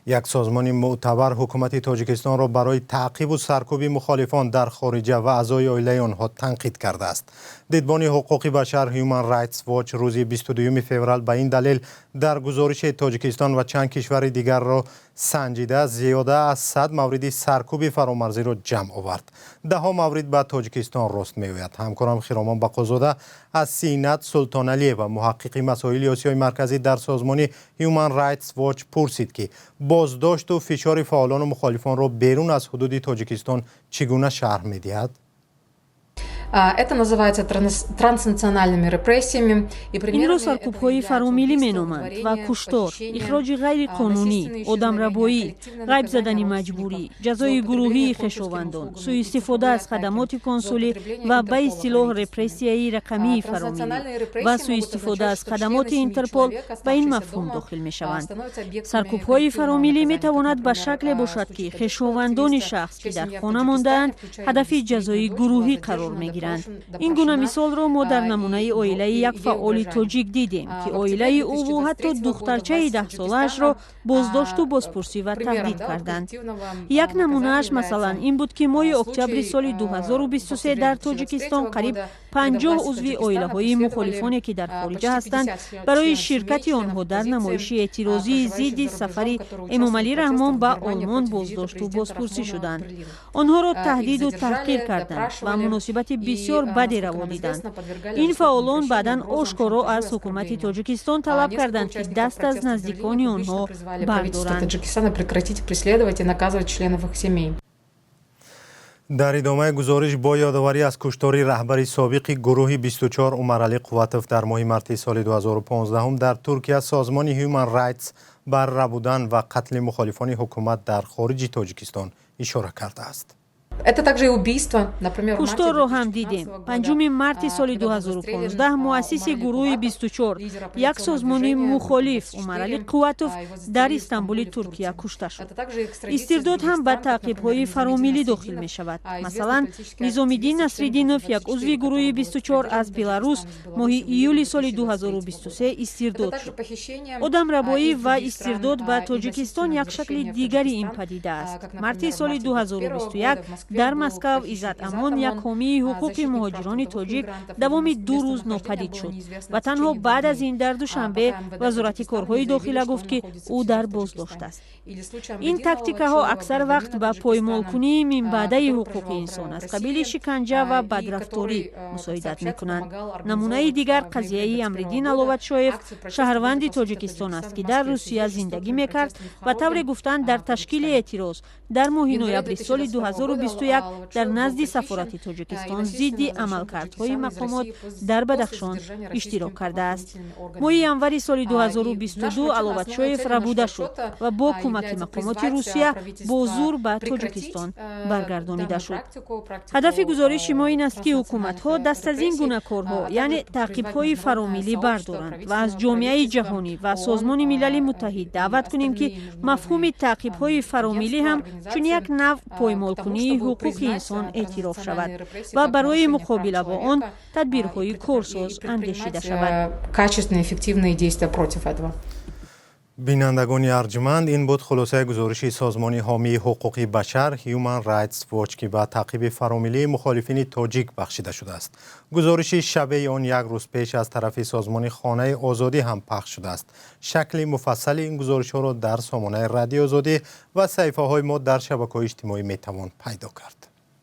یک سازمان معتبر حکومت تاجیکستان را برای تعقیب و سرکوب مخالفان در خارجه و اعضای عائله آنها تنقید کرده است. دیدبان حقوق بشر هیومن رایتس واچ روز 22 فوریه به این دلیل در گزارش تاجیکستان و چند کشور دیگر را سنجیده زیاده از 100 مورد سرکوب فرامرزی را جمع آورد. ده‌ها مورد به تاجیکستان راست می‌آید. همکارم خرامان بقازاده از سینت سلطانعلی و محقق مسائل آسیای مرکزی در سازمان هیومن رایتس واچ پرسید که بازداشت و فشار فعالان و مخالفان را بیرون از حدود تاجیکستان چگونه شرح می‌دهد؟ این را سرکوب‌های فرامیلی می‌نامند و کشتار، اخراج غیر قانونی، آدمربایی، غیب زدن مجبوری، جزای گروهی خویشاوندان، سوء استفاده از خدمات کنسولی و به اصطلاح رپرسیای رقمی فرامیلی و سوء استفاده از خدمات اینترپول به این مفهوم داخل می‌شوند. سرکوب‌های فرامیلی می‌تواند به شکل باشد که خویشاوندان شخص که در خانه مانده‌اند هدف جزای گروهی قرار می‌گیرند. این گونه مثال را ما در نمونه عائله یک فعال تاجیک دیدیم که عائله او و حتی دخترچه 10 سالش را بازداشت و بازپرسی و تهدید کردند. یک نمونهش مثلا این بود که ماه اکتبر سال 2023 در تاجیکستان قریب 50 عضو عائله‌های مخالفانی که در خارجه هستند برای شرکت آنها در نمایش اعتراضی ضد سفر امام علی رحمان به آلمان بازداشت و بازپرسی شدند. آنها را تهدید و تحقیر کردند و مناسبت بسیار بدی روا دیدند. این فعالان بعداً آشکارا از حکومت تاجیکستان طلب کردند که دست از نزدیکان آنها بردارند. در ادامه گزارش با یادآوری از کشتار رهبر سابق گروه 24 عمرعلی قوتوف در ماه مارس سال 2015 در ترکیه، سازمان هیومن رایتس بر ربودن و قتل مخالفان حکومت در خارج تاجیکستان اشاره کرده است. کشتار را هم دیدیم. 5 مارس سال 2015 مؤسس گروه 24 یک سازمان مخالف عمرعلی قوتوف در استانبول ترکیه کشته شد. استرداد هم به تعقیب‌های فرامیلی داخل می شود. مثلا نظام‌الدین نصرالدینوف یک عضو گروه 24 از بلاروس ماه ایول سال 2023 استرداد شد. آدمربایی و استرداد به تاجیکستان یک شکل دیگری این پدیده است. مارس سال 2021 در مسکو عزت امان، یک حامی حقوق مهاجران تاجیک، دوام 2 روز ناپدید شد و تنها بعد از این در دوشنبه وزارت کارهای داخله گفت که او در بازداشت است. این تاکتیک ها اکثر وقت به پایمال کنی منبعده حقوق انسان از قبیل شکنجه و بدرفتاری مساعدت میکنند. نمونه دیگر قضیه امرالدین علوتشویف، شهروند تاجیکستان است که در روسیه زندگی میکرد و طور گفتن در تشکیل اعتراض در ماه نوامبر سال 2021 در نزد سفارت تاجیکستان ضد عملکردهای مقامات در بدخشان اشتراک کرده است. ماه ینور سال 2022 علوتشویف ربوده شد و با کمک مقامات روسیه با زور به تاجیکستان برگردانیده شد. هدف گزارش ما این است که حکومت‌ها دست از این گونه کارها یعنی تعقیب‌های فرامیلی بردارند و از جامعه جهانی و سازمان ملل متحد دعوت کنیم که مفهوم تعقیب‌های فرامیلی هم چون یک نوع پایمال‌کنی حقوق انسان اعتراف شود و برای مقابله با آن تدبیرهای کارساز اندیشیده شود. بینندگان ارجمند، این بود خلاصه گزارش سازمان حامی حقوق بشر هیومن رایتس واچ که به تعقیب فرامیلی مخالفین تاجیک بخشیده شده است. گزارش شبیه آن یک روز پیش از طرف سازمان خانه آزادی هم پخش شده است. شکل مفصل این گزارش ها را در سامانه رادیو آزادی و صفحه های ما در شبکه‌های اجتماعی میتوان پیدا کرد.